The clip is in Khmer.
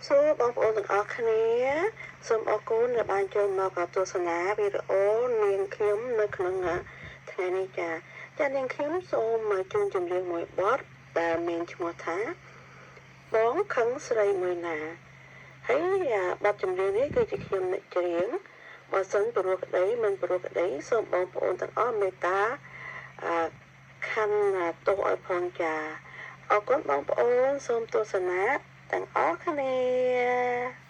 សូមបងប្អូនទាំងអស់គ្នាសូមអរគុណដែលបានចូលមកទស្សនាវីដេអូនាងខ្ញុំនៅក្នុងថ្ងៃនេះចានាងខ្ញុំសូមជូនចម្រៀងមួយបទដែលមានឈ្មោះថាបងខឹងស្រីមួយណាហើយបទចម្រៀងនេះគឺជាខ្ញុំអ្នកច្រៀងបើសិនព្រោះក្តីមិនព្រោះក្តីសូមបងប្អូនទាំងអស់មេត្តាខណ្ឌទោសឲ្យផងចាអរគុណបងប្អូនសូមទស្សនាទាំងអស់គ្នា